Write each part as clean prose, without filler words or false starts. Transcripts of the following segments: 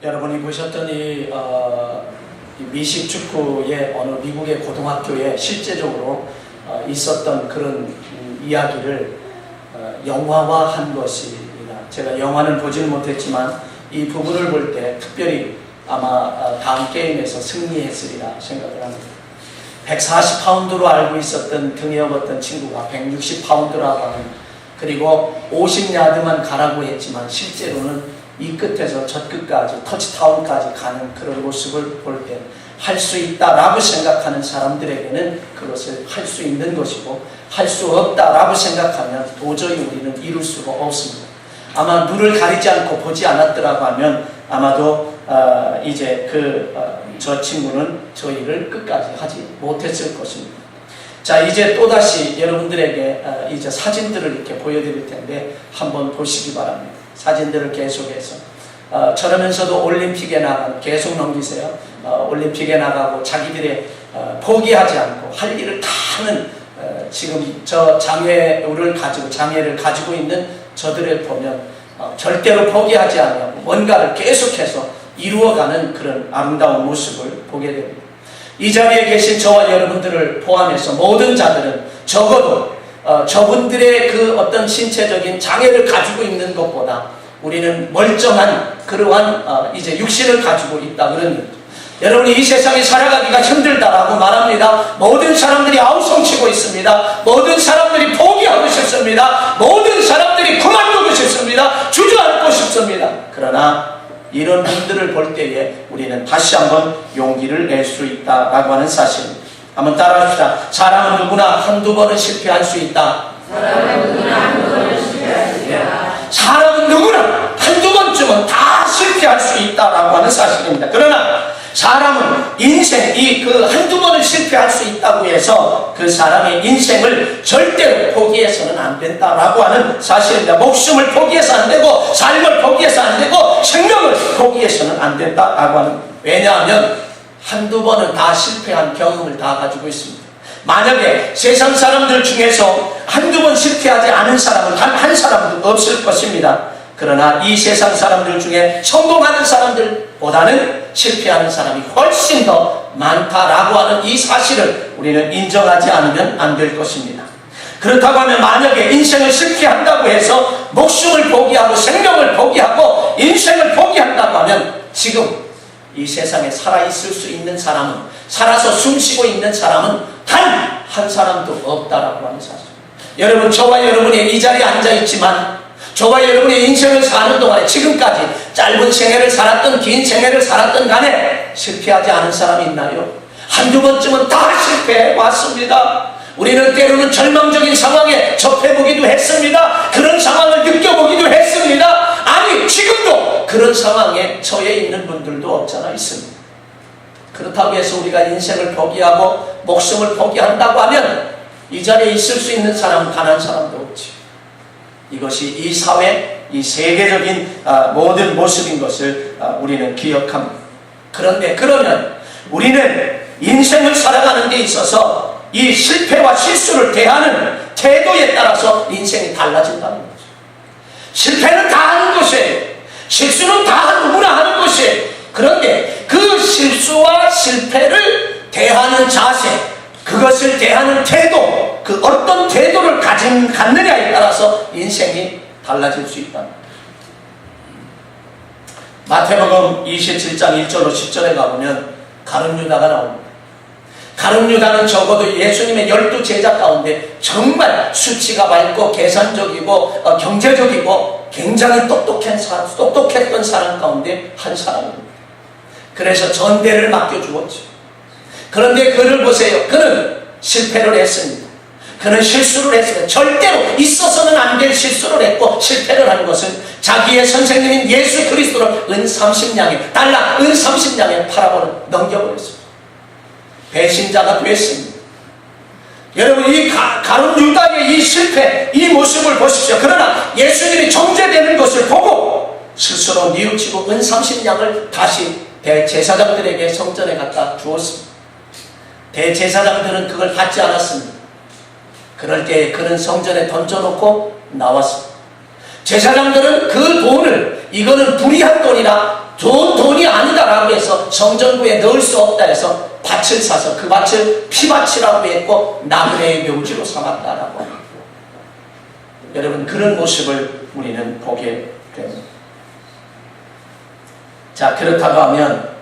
여러분이 보셨던 이 미식 축구의 어느 미국의 고등학교에 실제적으로 있었던 그런 이야기를 영화화한 것입니다. 제가 영화는 보지는 못했지만 이 부분을 볼 때 특별히 아마 다음 게임에서 승리했으리라 생각을 합니다. 140파운드로 알고 있었던 등에 업었던 친구가 160파운드라고 하는, 그리고 50야드만 가라고 했지만 실제로는 이 끝에서 저 끝까지 터치타운까지 가는 그런 모습을 볼 때 할 수 있다라고 생각하는 사람들에게는 그것을 할 수 있는 것이고, 할 수 없다라고 생각하면 도저히 우리는 이룰 수가 없습니다. 아마 눈을 가리지 않고 보지 않았더라고 하면 아마도 이제 저 친구는 저 일을 끝까지 하지 못했을 것입니다. 자, 이제 또다시 여러분들에게 이제 사진들을 이렇게 보여드릴 텐데 한번 보시기 바랍니다. 사진들을 계속해서 저러면서도 올림픽에 나간, 계속 넘기세요. 올림픽에 나가고 자기들의 포기하지 않고 할 일을 다 하는 지금 저 장애를 가지고 있는 저들을 보면 절대로 포기하지 않고 뭔가를 계속해서 이루어가는 그런 아름다운 모습을 보게 됩니다. 이 자리에 계신 저와 여러분들을 포함해서 모든 자들은 적어도 저분들의 그 어떤 신체적인 장애를 가지고 있는 것보다 우리는 멀쩡한 그러한 이제 육신을 가지고 있다, 그런 얘기죠. 여러분이 이 세상에 살아가기가 힘들다라고 말합니다. 모든 사람들이 아우성치고 있습니다. 모든 사람들이 포기하고 싶습니다. 모든 사람들이 그만두고 싶습니다. 주저앉고 싶습니다. 그러나 이런 분들을 볼 때에 우리는 다시 한번 용기를 낼 수 있다라고 하는 사실입니다. 한번 따라합시다. 사람은 누구나 한두 번은 실패할 수 있다. 사람은 누구나 한두 번은 실패할 수 있다. 사람은 누구나 한두 번쯤은 다 실패할 수 있다라고 하는 사실입니다. 그러나 사람은 인생 한두 번을 실패할 수 있다고 해서 그 사람의 인생을 절대로 포기해서는 안 된다라고 하는 사실입니다. 목숨을 포기해서 안 되고, 삶을 포기해서 안 되고, 생명을 포기해서는 안 된다라고 하는. 왜냐하면 한두 번은 다 실패한 경험을 다 가지고 있습니다. 만약에 세상 사람들 중에서 한두 번 실패하지 않은 사람은 단 한 사람도 없을 것입니다. 그러나 이 세상 사람들 중에 성공하는 사람들보다는 실패하는 사람이 훨씬 더 많다라고 하는 이 사실을 우리는 인정하지 않으면 안 될 것입니다. 그렇다고 하면 만약에 인생을 실패한다고 해서 목숨을 포기하고 생명을 포기하고 인생을 포기한다고 하면 지금 이 세상에 살아있을 수 있는 사람은, 살아서 숨쉬고 있는 사람은 단 한 사람도 없다라고 하는 사실. 여러분, 저와 여러분이 이 자리에 앉아있지만 저와 여러분의 인생을 사는 동안에 지금까지 짧은 생애를 살았던 긴 생애를 살았던 간에 실패하지 않은 사람이 있나요? 한두 번쯤은 다 실패해 왔습니다. 우리는 때로는 절망적인 상황에 접해보기도 했습니다. 그런 상황을 느껴보기도 했습니다. 아니, 지금도 그런 상황에 처해 있는 분들도 없잖아 있습니다. 그렇다고 해서 우리가 인생을 포기하고 목숨을 포기한다고 하면 이 자리에 있을 수 있는 사람은 단 한 사람도 없지. 이것이 이 사회, 이 세계적인 모든 모습인 것을 우리는 기억합니다. 그런데 그러면 우리는 인생을 살아가는 데 있어서 이 실패와 실수를 대하는 태도에 따라서 인생이 달라진다는 거죠. 실패는 다 하는 것이에요. 실수는 다 누구나 하는 것이에요. 그런데 그 실수와 실패를 대하는 자세, 그것을 대하는 태도, 그 어떤 태도를 갖느냐에 따라서 인생이 달라질 수 있다. 마태복음 27장 1절로 10절에 가보면 가룟 유다가 나옵니다. 가룟 유다는 적어도 예수님의 12제자 가운데 정말 수치가 밝고 계산적이고 경제적이고 굉장히 똑똑했던 사람 가운데 한 사람입니다. 그래서 전대를 맡겨주었죠. 그런데 그를 보세요. 그는 실패를 했습니다. 그는 실수를 했습니다. 절대로 있어서는 안 될 실수를 했고 실패를 한 것은 자기의 선생님인 예수 그리스도를 은 30냥에, 달러 은 30냥에 넘겨버렸습니다. 배신자가 됐습니다. 여러분, 이 가룟 유다의 이 실패, 이 모습을 보십시오. 그러나 예수님이 정죄되는 것을 보고 스스로 뉘우치고 은 30냥을 다시 대제사장들에게 성전에 갖다 주었습니다. 대제사장들은 그걸 받지 않았습니다. 그럴 때 그는 성전에 던져놓고 나왔습니다. 제사장들은 그 돈을 이거는 불의한 돈이라 좋은 돈이 아니다라고 해서 성전구에 넣을 수 없다 해서 밭을 사서 그 밭을 피밭이라고 했고 나그네의 묘지로 삼았다라고 합니다. 여러분 그런 모습을 우리는 보게 됩니다. 자 그렇다고 하면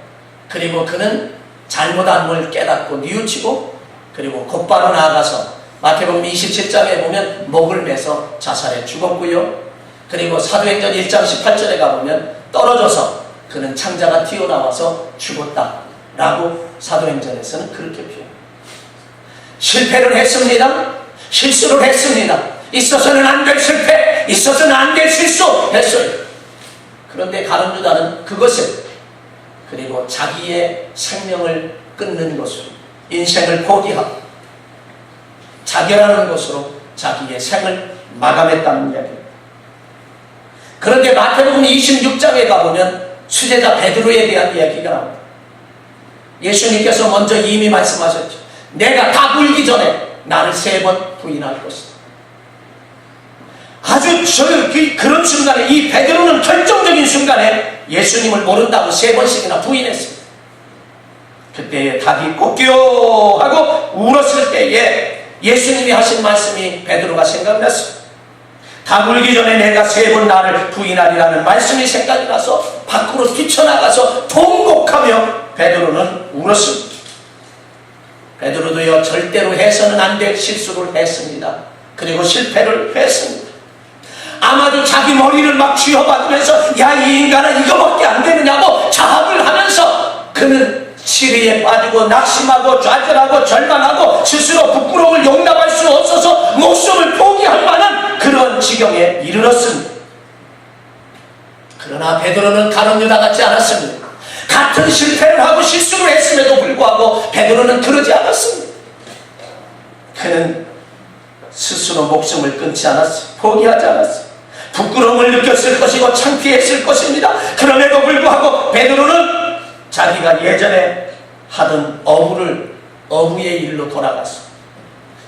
그리고 그는 잘못한 걸 깨닫고 뉘우치고 그리고 곧바로 나아가서 마태복음 27장에 보면 목을 매서 자살해 죽었고요. 그리고 사도행전 1장 18절에 가보면 떨어져서 그는 창자가 튀어나와서 죽었다라고 사도행전에서는 그렇게 표현합니다. 실패를 했습니다. 실수를 했습니다. 있어서는 안 될 실패, 있어서는 안 될 실수 했어요. 그런데 가룟 유다는 그것을 그리고 자기의 생명을 끊는 것으로 인생을 포기하고 자결하는 것으로 자기의 생을 마감했다는 이야기입니다. 그런데 마태복음 26장에 가보면 수제자 베드로에 대한 이야기가 나옵니다. 예수님께서 먼저 이미 말씀하셨죠. 내가 다 울기 전에 나를 3번 부인할 것이다. 아주 그런 순간에 이 베드로는 결정적인 순간에 예수님을 모른다고 3번씩이나 부인했습니다. 그때에 닭이 꽂겨 하고 울었을 때에 예수님이 하신 말씀이 베드로가 생각났습니다. 닭 울기 전에 내가 3번 나를 부인하리라는 말씀이 생각이 나서 밖으로 뛰쳐나가서 통곡하며 베드로는 울었습니다. 베드로도요 절대로 해서는 안 될 실수를 했습니다. 그리고 실패를 했습니다. 아마도 자기 머리를 막 쥐어박으면서 야 이 인간아 이거밖에 안 되느냐고 자학을 하면서 그는 시리에 빠지고 낙심하고 좌절하고 절망하고 스스로 부끄러움을 용납할 수 없어서 목숨을 포기할 만한 그런 지경에 이르렀습니다. 그러나 베드로는 가룟 유다 같지 않았습니다. 같은 실패를 하고 실수를 했음에도 불구하고 베드로는 그러지 않았습니다. 그는 스스로 목숨을 끊지 않았어요. 포기하지 않았어요. 부끄러움을 느꼈을 것이고 창피했을 것입니다. 그럼에도 불구하고 베드로는 자기가 예전에 하던 어부의 일로 돌아갔어.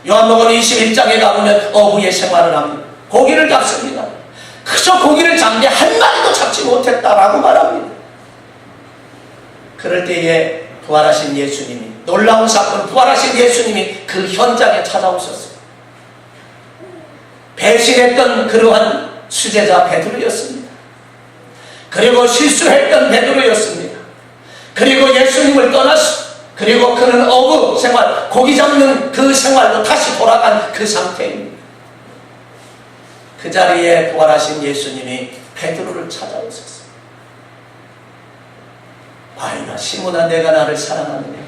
요한복음 21장에 가보면 어부의 생활을 합니다. 고기를 잡습니다. 그저 고기를 잡는데 한 마리도 잡지 못했다라고 말합니다. 그럴 때에 부활하신 예수님이 놀라운 사건 부활하신 예수님이 그 현장에 찾아오셨어요. 배신했던 그러한 수제자 베드로였습니다. 그리고 실수했던 베드로였습니다. 그리고 예수님을 떠났어. 그리고 그는 어부 생활, 고기 잡는 그 생활로 다시 돌아간 그 상태입니다. 그 자리에 부활하신 예수님이 베드로를 찾아오셨어요. 바요나 시몬아 내가 나를 사랑하느냐?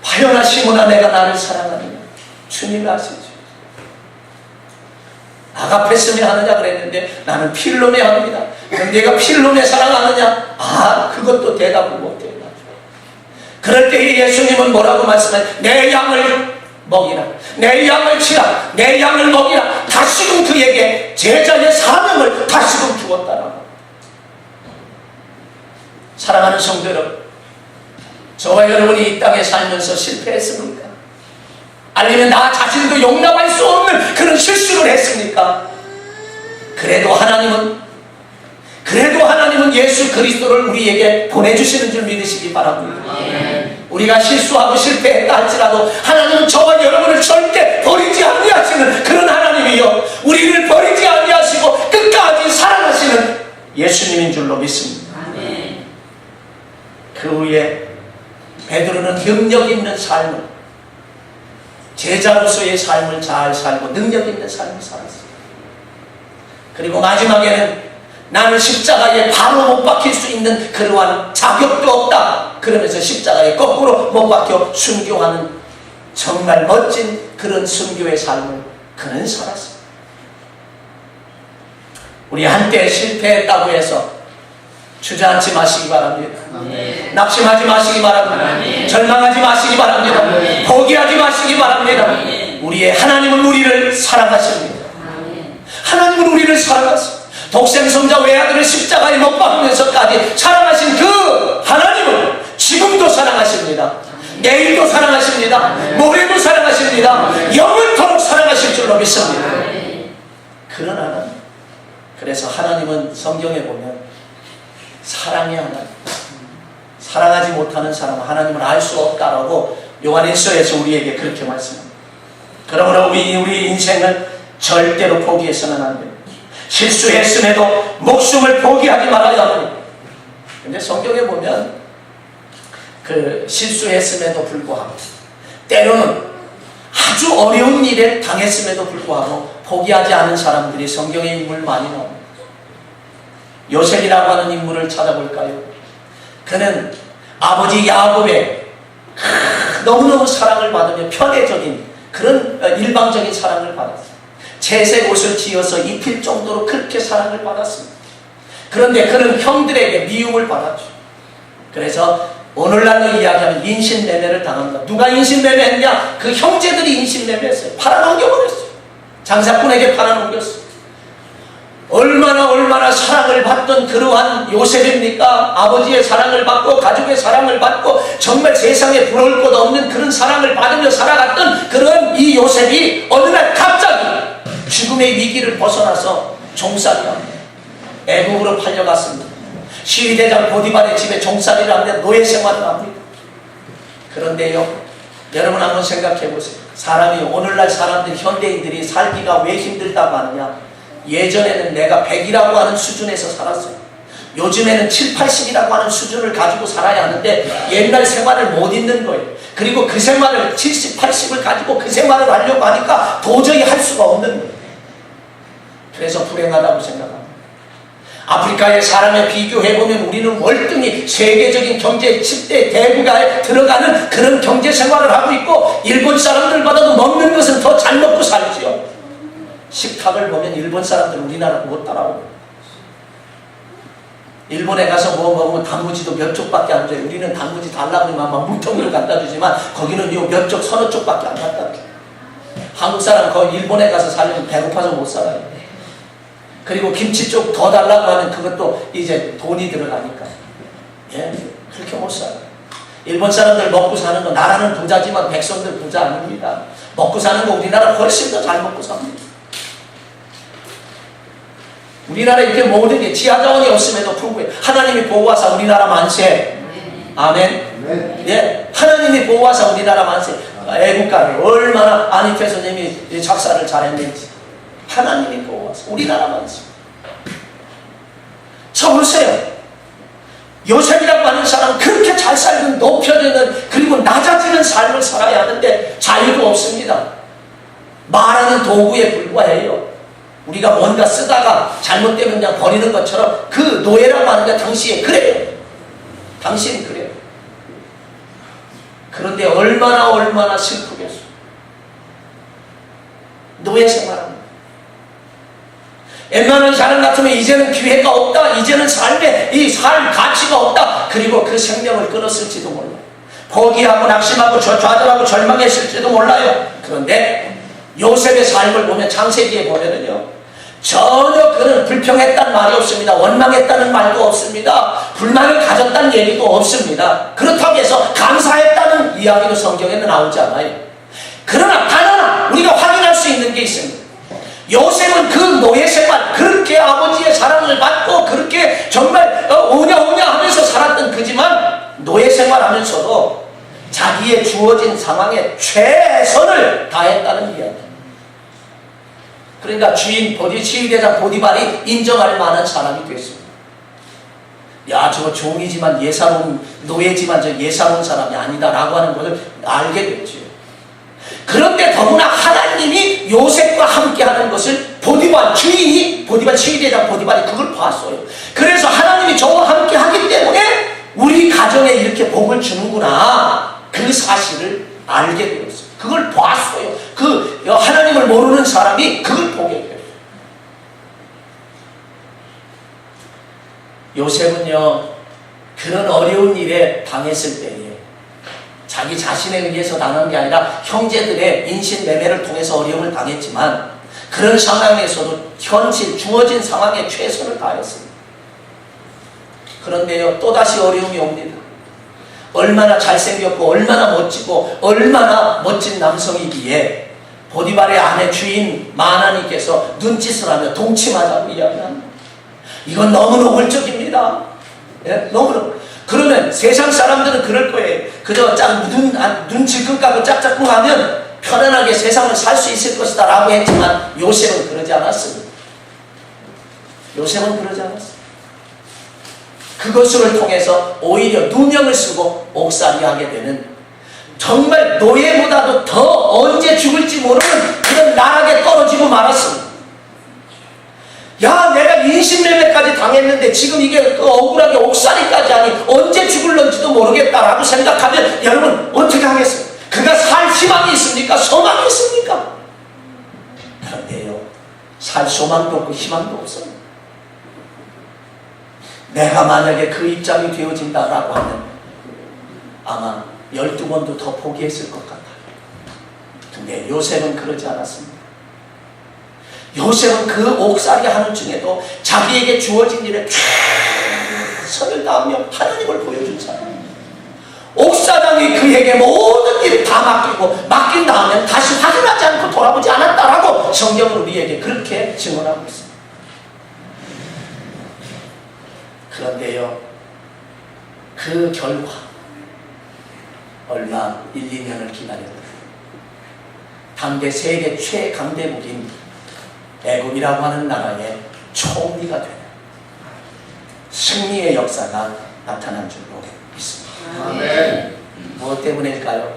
바요나 시몬아 내가 나를 사랑하느냐? 주님이 아시죠. 아가페스메 하느냐 그랬는데 나는 필로메 합니다. 그럼 내가 필로메 사랑하느냐? 아 그것도 대답을 못해요. 그럴 때 예수님은 뭐라고 말씀하세요? 내 양을 먹이라, 내 양을 치라, 내 양을 먹이라. 다시금 그에게 제자의 사명을 다시금 주었다라고. 사랑하는 성도 여러분, 저와 여러분이 이 땅에 살면서 실패했습니까? 아니면 나 자신도 용납할 수 없는 그런 실수를 했습니까? 그래도 하나님은 예수 그리스도를 우리에게 보내주시는 줄 믿으시기 바랍니다. 우리가 실수하고 실패했다 할지라도 하나님은 저와 여러분을 절대 버리지 아니하시는 그런 하나님이요, 우리를 버리지 아니하시고 끝까지 사랑하시는 예수님인 줄로 믿습니다. 그 후에 베드로는 능력 있는 삶을, 제자로서의 삶을 잘 살고 능력 있는 삶을 살았어요. 그리고 마지막에는 나는 십자가에 바로 못 박힐 수 있는 그러한 자격도 없다 그러면서 십자가에 거꾸로 못 박혀 순교하는 정말 멋진 그런 순교의 삶을 그는 살았어요. 우리 한때 실패했다고 해서 주저앉지 마시기 바랍니다. 낙심하지 마시기 바랍니다. 절망하지 마시기 바랍니다. 포기하지 마시기 바랍니다. 우리의 하나님은 우리를 사랑하십니다. 하나님은 우리를 사랑하십니다. 독생성자 외아들을 십자가에 못 박으면서까지 사랑하신 그 하나님은 지금도 사랑하십니다. 내일도 사랑하십니다. 모레도 사랑하십니다. 영원토록 사랑하실 줄로 믿습니다. 그러나 그래서 하나님은 성경에 보면 사랑의 하나님, 사랑하지 못하는 사람은 하나님을 알 수 없다라고 요한일서에서 우리에게 그렇게 말씀합니다. 그러므로 우리 인생을 절대로 포기해서는 안 됩니다. 실수했음에도 목숨을 포기하지 말아야 합니다. 근데 성경에 보면 그 실수했음에도 불구하고 때로는 아주 어려운 일에 당했음에도 불구하고 포기하지 않은 사람들이 성경에 인물 많이 나옵니다. 요셉이라고 하는 인물을 찾아볼까요? 그는 아버지 야곱의 너무너무 사랑을 받으며 편애적인 그런 일방적인 사랑을 받았어요. 채색 옷을 지어서 입힐 정도로 그렇게 사랑을 받았습니다. 그런데 그는 형들에게 미움을 받았죠. 그래서 오늘날로 이야기하면 인신매매를 당합니다. 누가 인신매매했냐? 그 형제들이 인신매매했어요. 팔아넘겨버렸어요. 장사꾼에게 팔아넘겼어요. 얼마나 사랑을 받던 그러한 요셉입니까? 아버지의 사랑을 받고 가족의 사랑을 받고 정말 세상에 부러울 것 없는 그런 사랑을 받으며 살아갔던 그런 이 요셉이 어느 날 갑자기 죽음의 위기를 벗어나서 종살이합니다. 애국으로 팔려갔습니다. 시위대장 보디발의 집에 종살이를 하는데 노예 생활을 합니다. 그런데요, 여러분 한번 생각해 보세요. 사람이 오늘날 사람들 현대인들이 살기가 왜 힘들다고 하느냐? 예전에는 내가 100이라고 하는 수준에서 살았어요. 요즘에는 7, 80이라고 하는 수준을 가지고 살아야 하는데 옛날 생활을 못 잊는 거예요. 그리고 그 생활을 70, 80을 가지고 그 생활을 하려고 하니까 도저히 할 수가 없는 거예요. 그래서 불행하다고 생각합니다. 아프리카의 사람에 비교해보면 우리는 월등히 세계적인 경제 10대 대국에 들어가는 그런 경제 생활을 하고 있고 일본 사람들보다도 먹는 것은 더 잘 먹고 살지요. 식탁을 보면 일본 사람들 우리나라 못 따라오고, 일본에 가서 뭐 먹으면 단무지도 몇 쪽밖에 안 줘요. 우리는 단무지 달라고 하면 막 물통으로 갖다 주지만 거기는 요 몇 쪽 서너 쪽밖에 안 갖다 줘요. 한국 사람 거기 일본에 가서 살려면 배고파서 못 살아요. 그리고 김치 쪽 더 달라고 하면 그것도 이제 돈이 들어가니까 그렇게 못 살아요. 일본 사람들 먹고 사는 거, 나라는 부자지만 백성들 부자 아닙니다. 먹고 사는 거 우리나라 훨씬 더 잘 먹고 삽니다. 우리나라 이렇게 모든 게 지하자원이 없음에도 불구하고 하나님이 보호하사 우리나라 만세. 아멘. 예, 하나님이 보호하사 우리나라 만세. 애국가를 얼마나 안희태 선생님이 작사를 잘했는지 하나님이 보호하사 우리나라 만세. 자 보세요. 요셉이라고 하는 사람은 그렇게 잘 살던 높여지는 그리고 낮아지는 삶을 살아야 하는데 자유도 없습니다. 말하는 도구에 불과해요. 우리가 뭔가 쓰다가 잘못되면 그냥 버리는 것처럼 그 노예라고 하는 게 당시에 그래요. 당시엔 그래요. 그런데 얼마나 슬프겠어요. 노예 생활합니다. 웬만한 사람 같으면 이제는 기회가 없다. 이제는 삶에 이 삶 가치가 없다. 그리고 그 생명을 끊었을지도 몰라요. 포기하고 낙심하고 좌절하고 절망했을지도 몰라요. 그런데 요셉의 삶을 보면 창세기에 보면은요, 전혀 그는 불평했다는 말이 없습니다. 원망했다는 말도 없습니다. 불만을 가졌다는 얘기도 없습니다. 그렇다고 해서 감사했다는 이야기도 성경에는 나오지 않아요. 그러나 단 하나 우리가 확인할 수 있는 게 있습니다. 요셉은 그 노예 생활, 그렇게 아버지의 사랑을 받고 그렇게 정말 오냐 하면서 살았던 그지만 노예 생활하면서도 자기의 주어진 상황에 최선을 다했다는 이야기. 그러니까 주인 시위대장 보디발이 인정할 만한 사람이 됐습니다. 야, 저거 종이지만 예사로운 노예지만 저 예사로운 사람이 아니다라고 하는 것을 알게 됐죠. 그런데 더구나 하나님이 요셉과 함께하는 것을 보디발 시위대장 보디발이 그걸 봤어요. 그래서 하나님이 저와 함께하기 때문에 우리 가정에 이렇게 복을 주는구나, 그 사실을 알게 되었어요. 그걸 봤어요. 그 하나님을 모르는 사람이 그걸 보게 돼요. 요셉은요, 그런 어려운 일에 당했을 때에 자기 자신에 의해서 당한 게 아니라 형제들의 인신매매를 통해서 어려움을 당했지만 그런 상황에서도 현실 주어진 상황에 최선을 다했습니다. 그런데요, 또다시 어려움이 옵니다. 얼마나 잘생겼고 얼마나 멋지고 얼마나 멋진 남성이기에 보디발의 아내 주인 마나니께서 눈짓을 하며 동침하자고 이야기합니다. 이건 너무 노골적입니다. 예? 너무. 그러면 세상 사람들은 그럴 거예요. 그저 눈 질끈 까고 짝짝꿍 하면 편안하게 세상을 살 수 있을 것이다 라고 했지만 요셉은 그러지 않았습니다. 요셉은 그러지 않았습니다. 그것을 통해서 오히려 누명을 쓰고 옥살이하게 되는, 정말 노예보다도 더 언제 죽을지 모르는 그런 나락에 떨어지고 말았습니다. 야, 내가 인신매매까지 당했는데 지금 이게 억울하게 옥살이까지 하니 언제 죽을런지도 모르겠다라고 생각하면 여러분 어떻게 하겠어요? 그가 살 희망이 있습니까? 소망이 있습니까? 그런데요, 살 소망도 없고 희망도 없어요. 내가 만약에 그 입장이 되어진다라고 하면 아마 12번도 더 포기했을 것 같아요. 근데 요셉은 그러지 않았습니다. 요셉은 그 옥살이 하는 중에도 자기에게 주어진 일에 최선을 다하며 하나님을 보여준 사람입니다. 옥사장이 그에게 모든 일을 다 맡긴 다음에 다시 확인하지 않고 돌아보지 않았다라고 성경은 우리에게 그렇게 증언하고 있습니다. 그런데요, 그 결과 얼마 1, 2년을 기다렸다. 당대 세계 최강대국인 애굽이라고 하는 나라의 총리가 되는 승리의 역사가 나타난 줄로 믿습니다. 아멘. 무엇 때문일까요?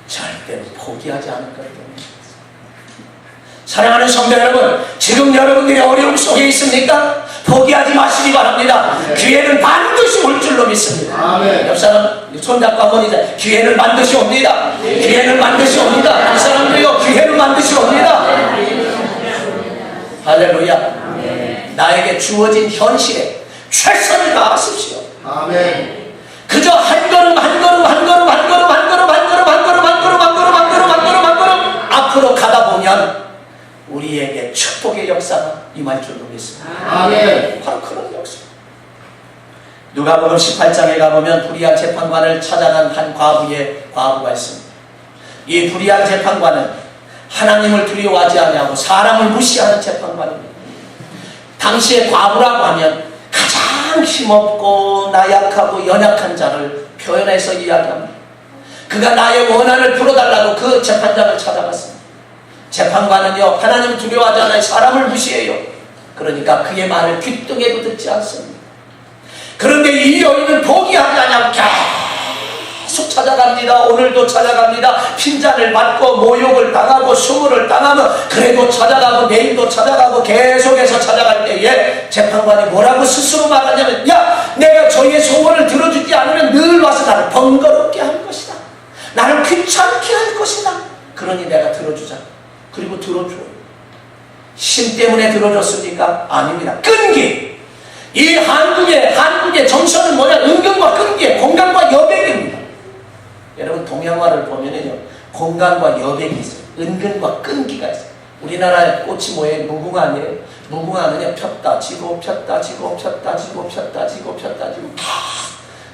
절대로 포기하지 않을 것 때문입니다. 사랑하는 성도 여러분, 지금 여러분들이 어려움 속에 있습니까? 포기하지 마시기 바랍니다. 기회는 반드시 올 줄로 믿습니다. 아멘. 옆 사람 손잡고 한번 이제 기회는 반드시 옵니다. 기회는 반드시 옵니다. 이 사람들이요, 기회는 반드시 옵니다. 할렐루야. 나에게 주어진 현실에 최선을 다하십시오. 아멘. 그저 한 걸음 한 걸음 한 걸음 한 걸음 한 걸음 한 걸음 한 걸음 한 걸음 한 걸음 한 걸음 한 걸음 한 걸음 앞으로 가다 보면 우리에게 축복의 역사가 임할 줄로 믿습니다. 아멘. 바로 그런 역사. 누가복음 18장에 가보면 불의한 재판관을 찾아간 한 과부가 있습니다. 이 불의한 재판관은 하나님을 두려워하지 아니하고 사람을 무시하는 재판관입니다. 당시에 과부라고 하면 가장 힘없고 나약하고 연약한 자를 표현해서 이야기합니다. 그가 나의 원한을 풀어달라고 그 재판장을 찾아갔습니다. 재판관은요, 하나님을 두려워하지 않아요. 사람을 무시해요. 그러니까 그의 말을 귀뚱해도 듣지 않습니다. 그런데 이 여인은 포기하지 않냐고 계속 찾아갑니다. 오늘도 찾아갑니다. 핀잔을 맞고 모욕을 당하고 수모를 당하면 그래도 찾아가고 내일도 찾아가고 계속해서 찾아갈 때에 재판관이 뭐라고 스스로 말하냐면, 야, 내가 저희의 소원을 들어주지 않으면 늘 와서 나를 번거롭게 할 것이다. 나를 귀찮게 할 것이다. 그러니 내가 들어주자. 그리고 들어줘요. 힘 때문에 들어줬습니까? 아닙니다. 끈기. 이 한국의 정서는 뭐냐? 은근과 끈기, 공간과 여백입니다. 여러분 동양화를 보면은요, 공간과 여백이 있어요. 은근과 끈기가 있어요. 우리나라의 꽃이 뭐예요? 무궁화 아니에요? 무궁화는요, 폈다 지고 폈다 지고 폈다 지고 폈다 지고 폈다 지고.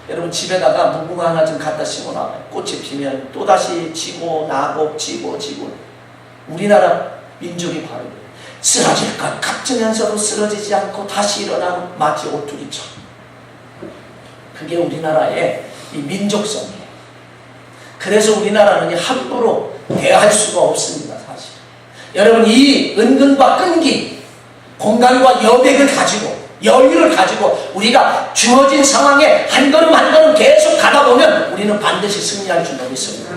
여러분 집에다가 무궁화 하나 좀 갖다 심어놔봐요. 꽃이 피면 또다시 지고 나고 지고. 우리나라 민족이 바로 쓰러질 것 같으면서도 쓰러지지 않고 다시 일어나고 마치 오뚜기처럼. 그게 우리나라의 이 민족성이에요. 그래서 우리나라는 함부로 대할 수가 없습니다, 사실. 여러분, 이 은근과 끈기, 공간과 여백을 가지고, 여유를 가지고 우리가 주어진 상황에 한 걸음 한 걸음 계속 가다 보면 우리는 반드시 승리할 줄로 믿습니다.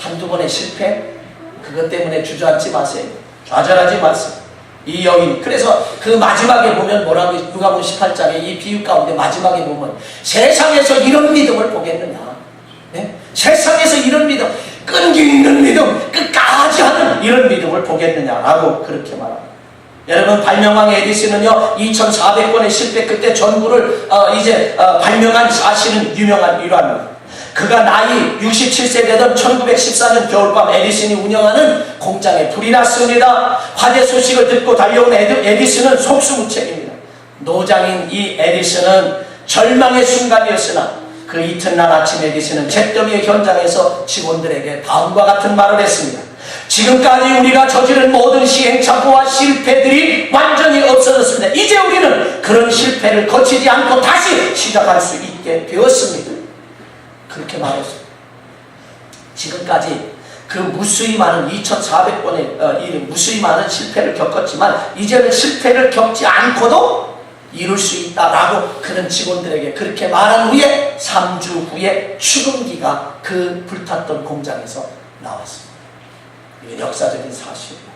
한두 번의 실패, 그것 때문에 주저앉지 마세요. 좌절하지 마세요. 이 여인, 그래서 그 마지막에 보면 뭐라고, 누가복음 18장에 이 비유 가운데 마지막에 보면 세상에서 이런 믿음을 보겠느냐, 네? 세상에서 이런 믿음, 끈기 있는 믿음, 끝까지 하는 이런 믿음을 보겠느냐라고 그렇게 말합니다. 여러분, 발명왕 에디슨은요, 2400번의 실패 끝에 전구를 발명한 사실은 유명한 일화입니다. 그가 나이 67세 되던 1914년 겨울밤 에디슨이 운영하는 공장에 불이 났습니다. 화재 소식을 듣고 달려온 에디슨은 속수무책입니다. 노장인 이 에디슨은 절망의 순간이었으나 그 이튿날 아침 에디슨은 잿더미의 현장에서 직원들에게 다음과 같은 말을 했습니다. 지금까지 우리가 저지른 모든 시행착오와 실패들이 완전히 없어졌습니다. 이제 우리는 그런 실패를 거치지 않고 다시 시작할 수 있게 되었습니다. 그렇게 말했습니다. 지금까지 그 무수히 많은 2400번의 무수히 많은 실패를 겪었지만 이제는 실패를 겪지 않고도 이룰 수 있다라고 그런 직원들에게 그렇게 말한 후에 3주 후에 추궁기가 그 불탔던 공장에서 나왔습니다. 이게 역사적인 사실입니다.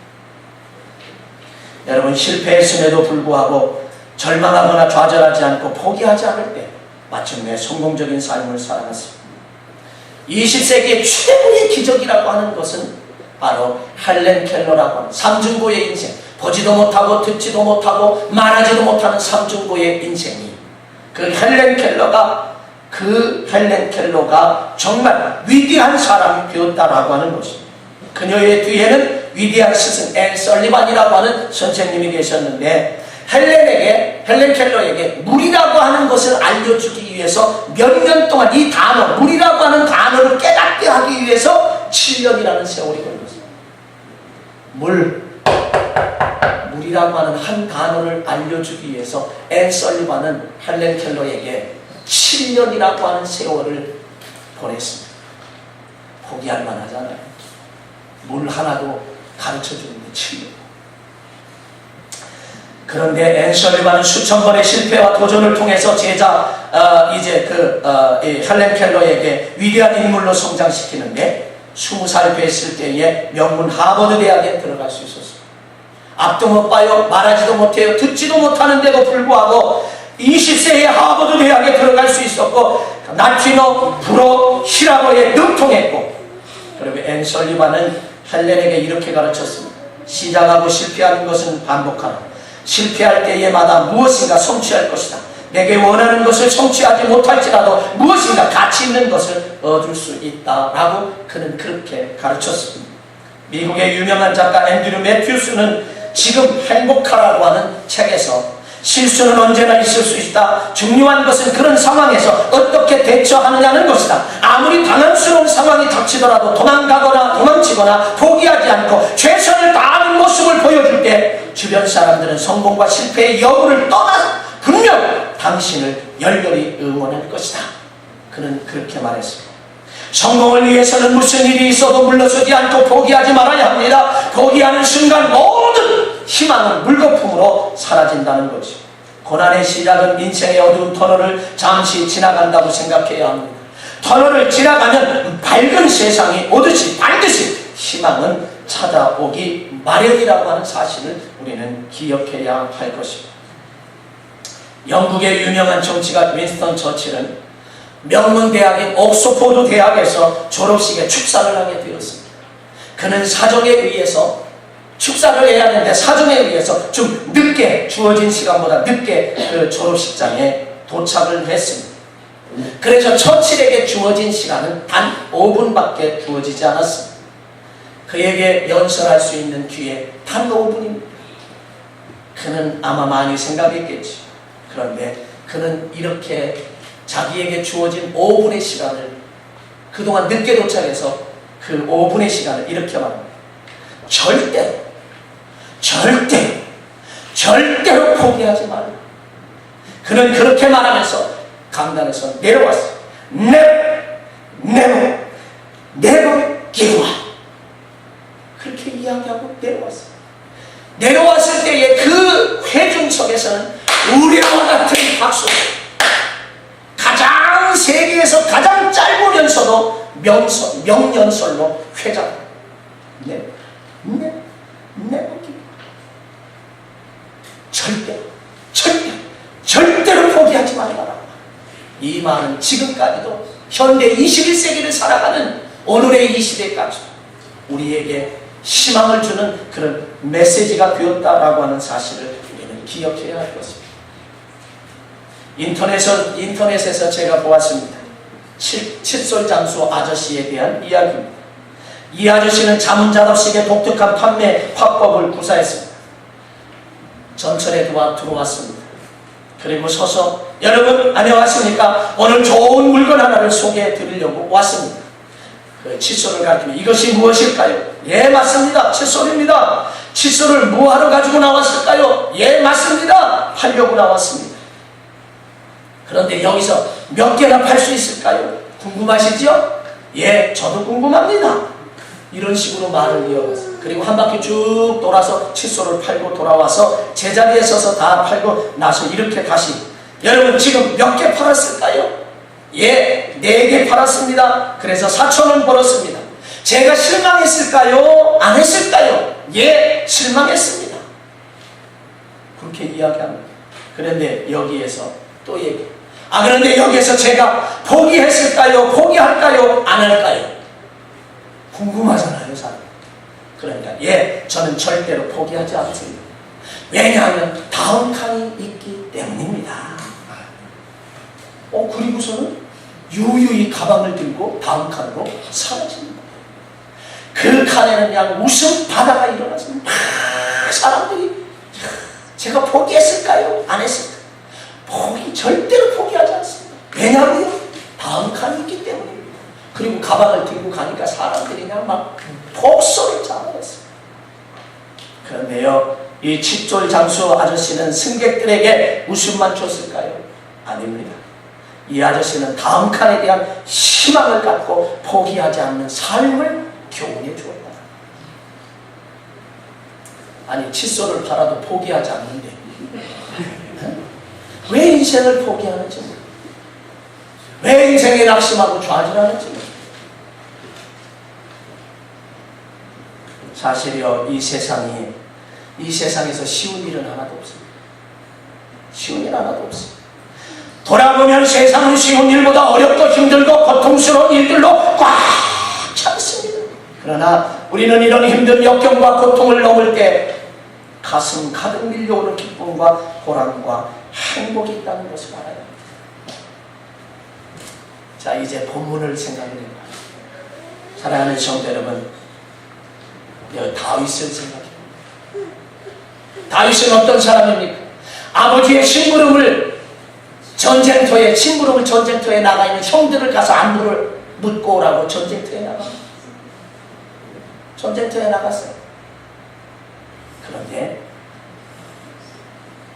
여러분, 실패했음에도 불구하고 절망하거나 좌절하지 않고 포기하지 않을 때 마침내 성공적인 삶을 살아갔습니다. 20세기의 최고의 기적이라고 하는 것은 바로 헬렌 켈러라고 하는 삼중고의 인생, 보지도 못하고 듣지도 못하고 말하지도 못하는 삼중고의 인생이 그 헬렌 켈러가 정말 위대한 사람이 되었다라고 하는 것입니다. 그녀의 뒤에는 위대한 스승 앤 설리반이라고 하는 선생님이 계셨는데 헬렌 켈러에게 물이라고 하는 것을 알려주기 위해서 몇 년 동안 이 단어, 물이라고 하는 단어를 깨닫게 하기 위해서 7년이라는 세월이 걸렸어요. 물이라고 하는 한 단어를 알려주기 위해서 앤 설리반은 헬렌 켈러에게 7년이라고 하는 세월을 보냈습니다. 포기할 만하잖아요. 물 하나도 가르쳐주는데 7년. 그런데 앤 설리반은 수천 번의 실패와 도전을 통해서 헬렌 켈러에게 위대한 인물로 성장시키는데 20살 됐을 때에 명문 하버드 대학에 들어갈 수 있었습니다. 앞도 못 봐요. 말하지도 못해요. 듣지도 못하는데도 불구하고 20세에 하버드 대학에 들어갈 수 있었고 라틴어, 불어, 히라고에 능통했고, 그리고 앤 설리반은 헬렌에게 이렇게 가르쳤습니다. 시작하고 실패하는 것은 반복하라. 실패할 때에마다 무엇인가 성취할 것이다. 내게 원하는 것을 성취하지 못할지라도 무엇인가 가치 있는 것을 얻을 수 있다라고 그는 그렇게 가르쳤습니다. 미국의 유명한 작가 앤드류 매튜스는 지금 행복하라고 하는 책에서 실수는 언제나 있을 수 있다. 중요한 것은 그런 상황에서 어떻게 대처하느냐는 것이다. 아무리 당황스러운 상황이 닥치더라도 도망가거나 도망치거나 포기하지 않고 최선을 다하는 모습을 보여줄 때 주변 사람들은 성공과 실패의 여부를 떠나 분명 당신을 열렬히 응원할 것이다. 그는 그렇게 말했습니다. 성공을 위해서는 무슨 일이 있어도 물러서지 않고 포기하지 말아야 합니다. 포기하는 순간 모든 희망은 물거품으로 사라진다는 거지. 고난의 시작은 인생의 어두운 터널을 잠시 지나간다고 생각해야 합니다. 터널을 지나가면 밝은 세상이 오듯이 반드시 희망은 찾아오기 마련이라고 하는 사실을 우리는 기억해야 할 것입니다. 영국의 유명한 정치가 윈스턴 처칠은 명문대학인 옥스포드 대학에서 졸업식에 축사를 하게 되었습니다. 그는 사정에 의해서 축사를 해야 하는데 사정에 의해서 좀 늦게, 주어진 시간보다 늦게 그 졸업식장에 도착을 했습니다. 그래서 처칠에게 주어진 시간은 단 5분밖에 주어지지 않았습니다. 그에게 연설할 수 있는 기회 단 5분입니다. 그는 아마 많이 생각했겠지. 그런데 그는 이렇게 자기에게 주어진 5분의 시간을, 그동안 늦게 도착해서 그 5분의 시간을 이렇게 말합니다. 절대로 포기하지 말라. 그는 그렇게 말하면서 강단에서 내려왔어요. Never give up. 그렇게 이야기하고 내려왔어요. 내려왔을 때의 그 회중석에서는 우리와 같은 박수, 가장 세계에서 가장 짧으면서도 명연설로 회장. 절대로 포기하지 말아라. 이 말은 지금까지도 현대 21세기를 살아가는 오늘의 이 시대까지 우리에게 희망을 주는 그런 메시지가 되었다라고 하는 사실을 우리는 기억해야 할 것입니다. 인터넷에서 제가 보았습니다. 칫솔 장수 아저씨에 대한 이야기입니다. 이 아저씨는 자문자답식의 독특한 판매 화법을 구사했습니다. 전철에 들어왔습니다. 그리고 서서 여러분 안녕하십니까? 오늘 좋은 물건 하나를 소개해 드리려고 왔습니다. 그 칫솔을 가리키며 이것이 무엇일까요? 예, 맞습니다. 칫솔입니다. 칫솔을 뭐하러 가지고 나왔을까요? 예, 맞습니다. 팔려고 나왔습니다. 그런데 여기서 몇 개나 팔 수 있을까요? 궁금하시죠? 예, 저도 궁금합니다. 이런 식으로 말을 이어갔어요. 그리고 한 바퀴 쭉 돌아서 칫솔을 팔고 돌아와서 제자리에 서서 다 팔고 나서 이렇게 다시, 여러분 지금 몇 개 팔았을까요? 예, 4개 팔았습니다. 그래서 4,000원 벌었습니다. 제가 실망했을까요? 안 했을까요? 예, 실망했습니다. 그렇게 이야기합니다. 그런데 여기에서 또 얘기. 그런데 여기에서 제가 포기했을까요? 포기할까요? 안 할까요? 궁금하잖아요, 사람. 그러니까 예, 저는 절대로 포기하지 않습니다. 왜냐하면 다음 칸이 있기 때문입니다. 그리고서는 유유히 가방을 들고 다음 칸으로 사라집니다. 그 칸에는 그냥 웃음 바다가 일어나서 막 사람들이, 제가 포기했을까요? 안 했을까요? 절대로 포기하지 않습니다. 왜냐하면 다음 칸이 있기 때문입니다. 그리고 가방을 들고 가니까 사람들이 그냥 막 폭소를 자아냈어요. 그런데요, 이 칫솔 장수 아저씨는 승객들에게 웃음만 줬을까요? 아닙니다. 이 아저씨는 다음 칸에 대한 희망을 갖고 포기하지 않는 삶을 교훈해 주었다. 아니, 칫솔을 팔아도 포기하지 않는데 왜 인생을 포기하는지 모르겠어요. 왜 인생에 낙심하고 좌절하는지 모르겠어요. 사실이요, 이 세상에서 쉬운 일은 하나도 없습니다. 쉬운 일 하나도 없습니다. 돌아보면 세상은 쉬운 일보다 어렵고 힘들고 고통스러운 일들로 꽉 찼습니다. 그러나 우리는 이런 힘든 역경과 고통을 넘을 때 가슴 가득 밀려오는 기쁨과 보람과 행복이 있다는 것을 알아야 합니다. 자, 이제 본문을 생각해 봐요. 사랑하는 성도 여러분, 다윗을 생각해 봐요. 다윗은 어떤 사람입니까? 아버지의 심부름을 전쟁터에 나가 있는 형들을 가서 안부를 묻고 오라고 전쟁터에 나갑니다. 전쟁터에 나갔어요. 그런데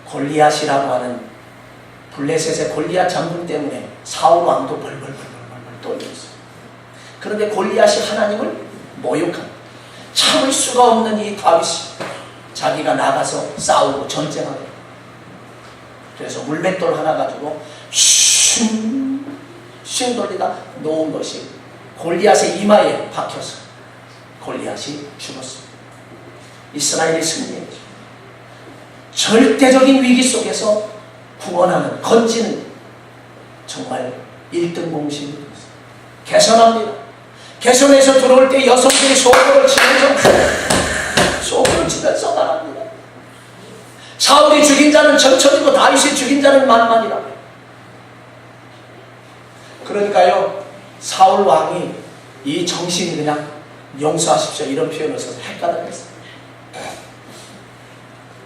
골리앗이라고 하는 블레셋의 골리앗 장군 때문에 사울 왕도 벌벌 떨렸어요. 그런데 골리앗이 하나님을 모욕합니다. 참을 수가 없는 이 다윗이 자기가 나가서 싸우고 전쟁하게. 그래서 물맷돌 하나 가지고 슝 돌리다 놓은 것이 골리앗의 이마에 박혀서 골리앗이 죽었습니다. 이스라엘이 승리했죠. 절대적인 위기 속에서 구원하는, 건지는 정말 1등 공신이 됐어요. 개선합니다. 개선에서 들어올 때 여성들이 소고를 치면서 말합니다. 사울이 죽인 자는 천천히고 다윗이 죽인 자는 만만이라. 그러니까요, 사울 왕이 이 정신이 그냥 용서하십시오 이런 표현을 써서 헷갈렸어요.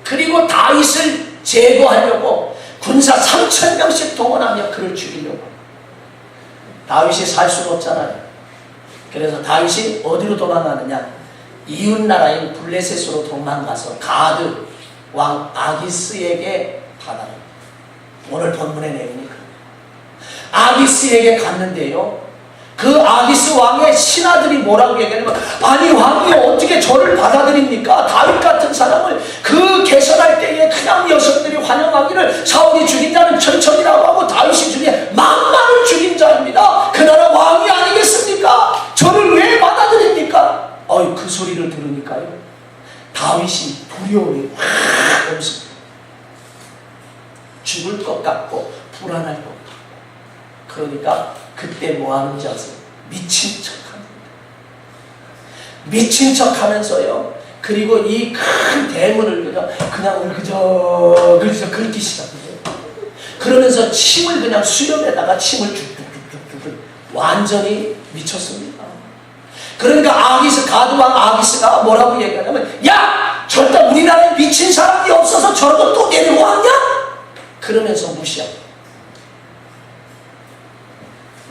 그리고 다윗을 제거하려고 군사 3,000명씩 동원하며 그를 죽이려고. 다윗이 살 수가 없잖아요. 그래서 다윗이 어디로 도망가느냐? 이웃나라인 블레셋으로 도망가서 가드 왕 아기스에게 가다니. 오늘 본문의 내용이 아기스에게 갔는데요, 그 아기스 왕의 신하들이 뭐라고 얘기하냐면, 아니 왕이 어떻게 저를 받아들입니까? 다윗 같은 사람을 그 개선할 때에 그냥 여성들이 환영하기를 사울이 죽인 자는 천천히라고 하고 다윗이 죽인 만만을 죽인 자입니다. 그 나라 왕이 아니겠습니까? 저를 왜 받아들입니까? 그 소리를 들으니까요, 다윗이 두려움이 확 옴습니다. 죽을 것 같고 불안할 것 같고. 그러니까 그때 뭐 하는지 아세요? 미친 척 합니다. 미친 척 하면서요, 그리고 이 큰 대문을 그냥 그저 긁기 시작해요. 그러면서 침을 그냥 수염에다가 침을 쭉쭉쭉쭉 완전히 미쳤습니다. 그러니까 가드왕 아기스가 뭐라고 얘기하냐면, 야! 절대 우리나라에 미친 사람이 없어서 저런 거 또 내리고 왔냐? 그러면서 무시합니다.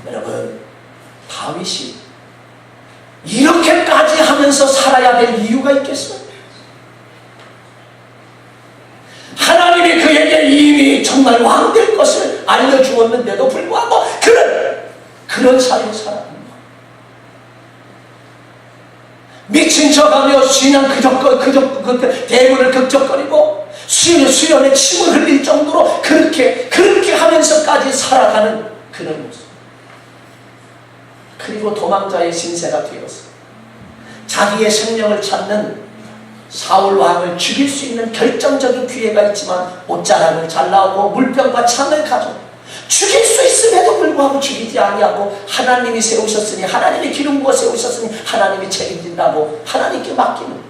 여러분, 다윗이 이렇게까지 하면 하면서 살아야 될 이유가 있겠어요? 하나님이 그에게 이미 정말 왕 될 것을 알려주었는데도 불구하고 그런 삶을 살아가는 거예요. 미친 척하며 신앙 대문을 극적거리고 수련에 침을 흘릴 정도로 그렇게 하면서까지 살아가는 그런 모습. 그리고 도망자의 신세가 되었어. 자기의 생명을 찾는 사울 왕을 죽일 수 있는 결정적인 기회가 있지만 옷자락을 잘라오고 물병과 창을 가져 죽일 수 있음에도 불구하고 죽이지 아니하고 하나님이 세우셨으니, 하나님이 기름 부어 세우셨으니 하나님이 책임진다고 하나님께 맡기는.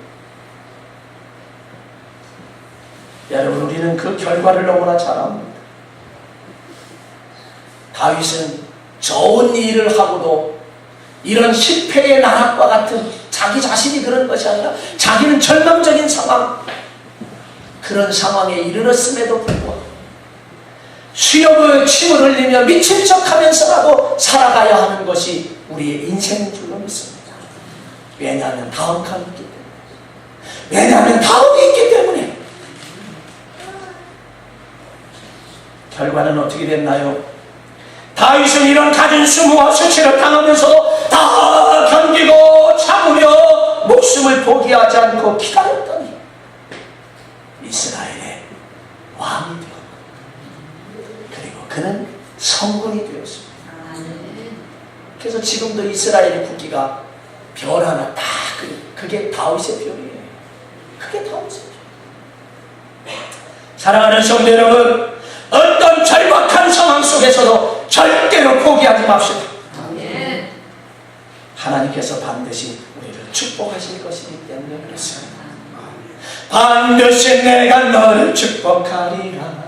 여러분, 우리는 그 결과를 너무나 잘 압니다. 다윗은 좋은 일을 하고도 이런 실패의 나락과 같은, 자기 자신이 그런 것이 아니라 자기는 절망적인 상황, 그런 상황에 이르렀음에도 불구하고 수염을 침을 흘리며 미친 척하면서라도 살아가야 하는 것이 우리의 인생인 줄로 믿습니다. 왜냐하면 다음 칸이 있기 때문에, 왜냐하면 다음이 있기 때문에. 결과는 어떻게 됐나요? 다윗은 이런 갖은 수모와 수치를 당하면서도 다 견디고 참으며 목숨을 포기하지 않고 기다렸더니 이스라엘의 왕이 되었고, 그리고 그는 성군이 되었습니다. 그래서 지금도 이스라엘의 국기가 별 하나 딱, 그게 다윗의 별이에요. 그게 다윗의 별. 사랑하는 성도 여러분, 어떤 절박한 상황 속에서도 절대로 포기하지 맙시다. 하나님께서 반드시 우리를 축복하실 것이기 때문에 그렇습니다. 반드시 내가 너를 축복하리라.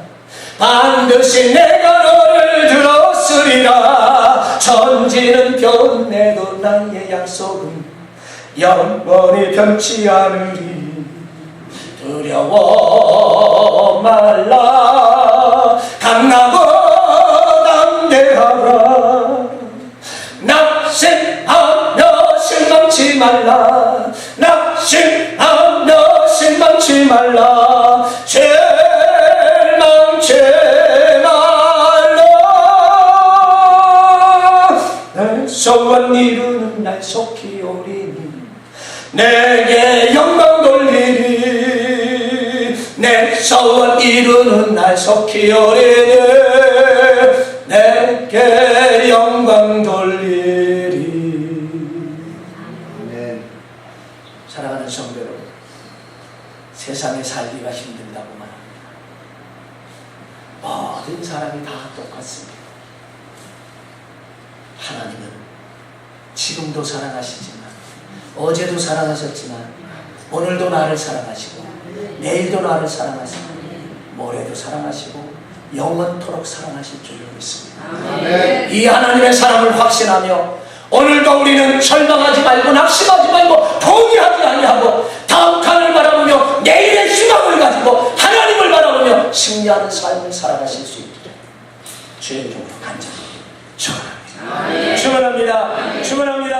반드시 내가 너를 들었으리라. 천지는 변해도 나의 약속은 영원히 변치 않으리. 두려워 말라. 강나무 담대하라. 낙심하며 실망치 말라. 낙심하며 실망치 말라. 실망치 말라. 내 소원 이루는 날 속히 오리니 내게 영광 돌리리. 내 소원 이루는 날 속히 오리니 내게 영광 돌리리. 아멘. 사랑하는 성도 여러분, 세상에 살기가 힘들다고 말합니다. 모든 사람이 다 똑같습니다. 하나님은 지금도 사랑하시지만, 어제도 사랑하셨지만, 오늘도 나를 사랑하시고, 내일도 나를 사랑하시고, 모레도 사랑하시고, 영원토록 사랑하실 줄로 믿습니다. 아멘. 이 하나님의 사랑을 확신하며 오늘도 우리는 절망하지 말고 낙심하지 말고 포기하지 아니하고 다음 칸을 바라보며 내일의 희망을 가지고 하나님을 바라보며 승리하는 삶을 살아가실 수 있기를 주의 이름으로 간절히 축원합니다. 축원합니다. 축원합니다.